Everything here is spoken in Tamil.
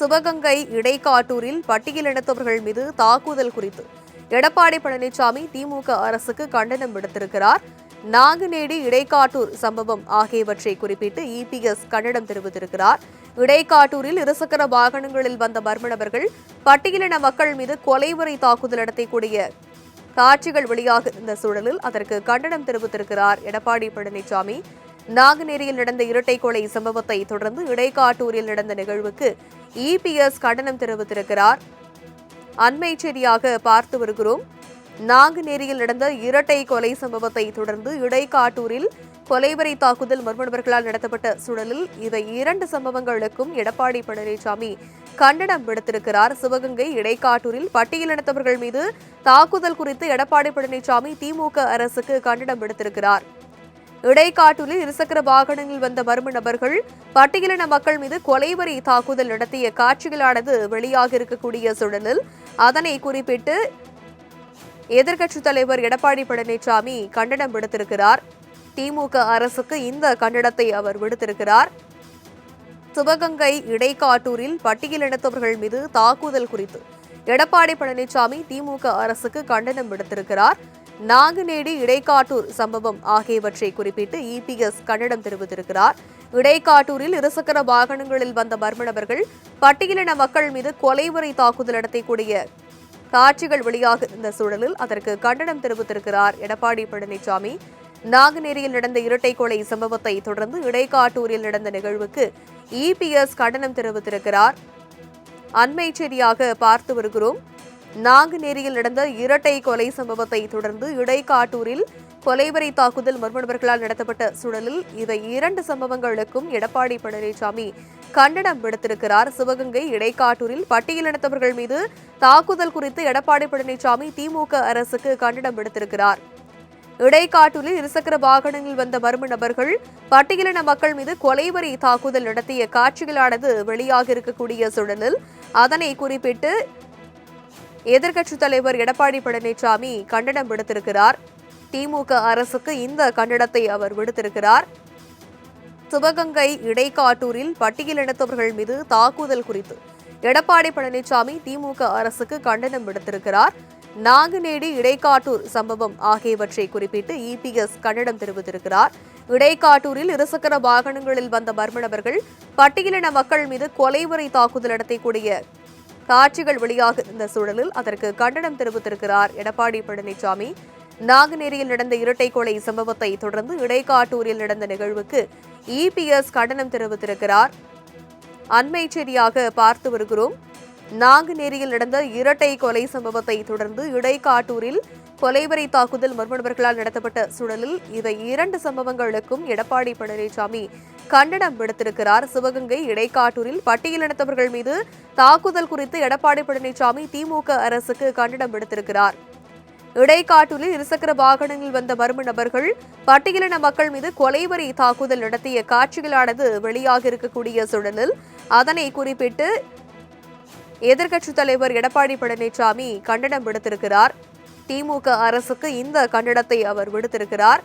சிவகங்கை இடைக்காட்டூரில் பட்டியலினத்தவர்கள் மீது தாக்குதல் குறித்து எடப்பாடி பழனிசாமி திமுக அரசுக்கு கண்டனம் விடுத்திருக்கிறார். நாங்குநேரி இடைக்காட்டூர் சம்பவம் ஆகியவற்றை குறிப்பிட்டு இபிஎஸ் கண்டனம் தெரிவித்திருக்கிறார். இடைக்காட்டூரில் இருசக்கர வாகனங்களில் வந்த மர்ம நபர்கள் பட்டியலின மக்கள் மீது கொலைவரை தாக்குதல் நடத்தக்கூடிய காட்சிகள் வெளியாக இருந்த சூழலில் அதற்கு கண்டனம் தெரிவித்திருக்கிறார் எடப்பாடி பழனிசாமி. நாங்குநேரியில் நடந்த இரட்டை கொலை சம்பவத்தை தொடர்ந்து இடைக்காட்டூரில் நடந்த நிகழ்வுக்கு இபிஎஸ் கண்டனம் தெரிவித்திருக்கிறார். அண்மை செய்தியாக பார்த்து வருகிறோம். நாங்குநேரியில் நடந்த இரட்டை கொலை சம்பவத்தை தொடர்ந்து இடைக்காட்டூரில் கொலைவரை தாக்குதல் மர்ம நபர்களால் நடத்தப்பட்ட சூழலில் இவை இரண்டு சம்பவங்களுக்கும் எடப்பாடி பழனிசாமி கண்டனம் விடுத்திருக்கிறார். சிவகங்கை இடைக்காட்டூரில் பட்டியலினத்தவர்கள் மீது தாக்குதல் குறித்து எடப்பாடி பழனிசாமி திமுக அரசுக்கு கண்டனம் விடுத்திருக்கிறார். இடைக்காட்டூரில் இருசக்கர வாகனங்களில் வந்த மர்ம நபர்கள் பட்டியலின மக்கள் மீது கொலைவரி தாக்குதல் நடத்திய காட்சிகளானது வெளியாக இருக்கக்கூடிய சூழலில் அதனை குறிப்பிட்டு எதிர்க்கட்சித் தலைவர் எடப்பாடி பழனிசாமி கண்டனம் விடுத்திருக்கிறார். திமுக அரசுக்கு இந்த கண்டனத்தை அவர் விடுத்திருக்கிறார். சிவகங்கை இடைக்காட்டூரில் பட்டியலினத்தவர்கள் மீது தாக்குதல் குறித்து எடப்பாடி பழனிசாமி திமுக அரசுக்கு கண்டனம் விடுத்திருக்கிறார். நாங்குநேரி இடைக்காட்டூர் சம்பவம் ஆகியவற்றை குறிப்பிட்டு இபிஎஸ் கண்டனம் தெரிவித்திருக்கிறார். இடைக்காட்டூரில் இருசக்கர வாகனங்களில் வந்த மர்ம நபர்கள் பட்டியலின மக்கள் மீது கொலைவரை தாக்குதல் நடத்தக்கூடிய காட்சிகள் வெளியாக இருந்த சூழலில் அதற்கு கண்டனம் தெரிவித்திருக்கிறார் எடப்பாடி பழனிசாமி. நாங்குநேரியில் நடந்த இரட்டை கொலை சம்பவத்தை தொடர்ந்து இடைக்காட்டூரில் நடந்த நிகழ்வுக்கு இபிஎஸ் கண்டனம் தெரிவித்திருக்கிறார். அண்மை செய்தியாக பார்த்து வருகிறோம். நாங்குநேரியில் நடந்த இரட்டை கொலை சம்பவத்தை தொடர்ந்து இடைக்காட்டூரில் கொலைவரை தாக்குதல் மர்ம நபர்களால் நடத்தப்பட்ட சூழலில் இவை இரண்டு சம்பவங்களுக்கும் எடப்பாடி பழனிசாமி கண்டனம் விடுத்திருக்கிறார். சிவகங்கை இடைக்காட்டூரில் பட்டியலினத்தவர்கள் மீது தாக்குதல் குறித்து எடப்பாடி பழனிசாமி திமுக அரசுக்கு கண்டனம் விடுத்திருக்கிறார். இடைக்காட்டூரில் இருசக்கர வாகனங்களில் வந்த மர்ம நபர்கள் பட்டியலின மக்கள் மீது கொலைவரி தாக்குதல் நடத்திய காட்சிகளானது வெளியாக இருக்கக்கூடிய சூழலில் அதனை குறிப்பிட்டு எதிர்க்கட்சித் தலைவர் எடப்பாடி பழனிசாமி கண்டனம் விடுத்திருக்கிறார். திமுக அரசுக்கு இந்த கண்டனத்தை அவர் விடுத்திருக்கிறார். சிவகங்கை இடைக்காட்டூரில் பட்டியலினத்தவர்கள் மீது தாக்குதல் குறித்து எடப்பாடி பழனிசாமி திமுக அரசுக்கு கண்டனம் விடுத்திருக்கிறார். நாங்குநேரி இடைக்காட்டூர் சம்பவம் ஆகியவற்றை குறிப்பிட்டு இபிஎஸ் கண்டனம் தெரிவித்திருக்கிறார். இடைக்காட்டூரில் இருசக்கர வாகனங்களில் வந்த மர்ம நபர்கள் பட்டியலின மக்கள் மீது கொலைவரை தாக்குதல் நடத்தக்கூடிய காட்சிகள் வெளியாக இருந்த சூழலில் அதற்கு கண்டனம் தெரிவித்திருக்கிறார் எடப்பாடி பழனிசாமி. நாங்குநேரியில் நடந்த இரட்டை கொலை சம்பவத்தை தொடர்ந்து இடைக்காட்டூரில் நடந்த நிகழ்வுக்கு இபிஎஸ் கண்டனம் தெரிவித்திருக்கிறார். அண்மை செய்தியாக பார்த்து வருகிறோம். நாங்குநேரியில் நடந்த இரட்டை கொலை சம்பவத்தை தொடர்ந்து இடைக்காட்டூரில் கொலைவரை தாக்குதல் மர்ம நபர்களால் நடத்தப்பட்ட சூழலில் இவை இரண்டு சம்பவங்களுக்கும் எடப்பாடி பழனிசாமி கண்டனம் விடுத்திருக்கிறார். சிவகங்கை இடைக்காட்டூரில் பட்டியலினத்தவர்கள் மீது தாக்குதல் குறித்து எடப்பாடி பழனிசாமி திமுக அரசுக்கு கண்டனம் விடுத்திருக்கிறார். இடைக்காட்டூரில் இருசக்கர வாகனங்களில் வந்த மர்ம நபர்கள் பட்டியலின மக்கள் மீது கொலைவரி தாக்குதல் நடத்திய காட்சிகளானது வெளியாக இருக்கக்கூடிய சூழலில் அதனை குறிப்பிட்டு எதிர்க்கட்சித் தலைவர் எடப்பாடி பழனிசாமி கண்டனம் விடுத்திருக்கிறார். திமுக அரசுக்கு இந்த கண்டனத்தை அவர் விடுத்திருக்கிறார்.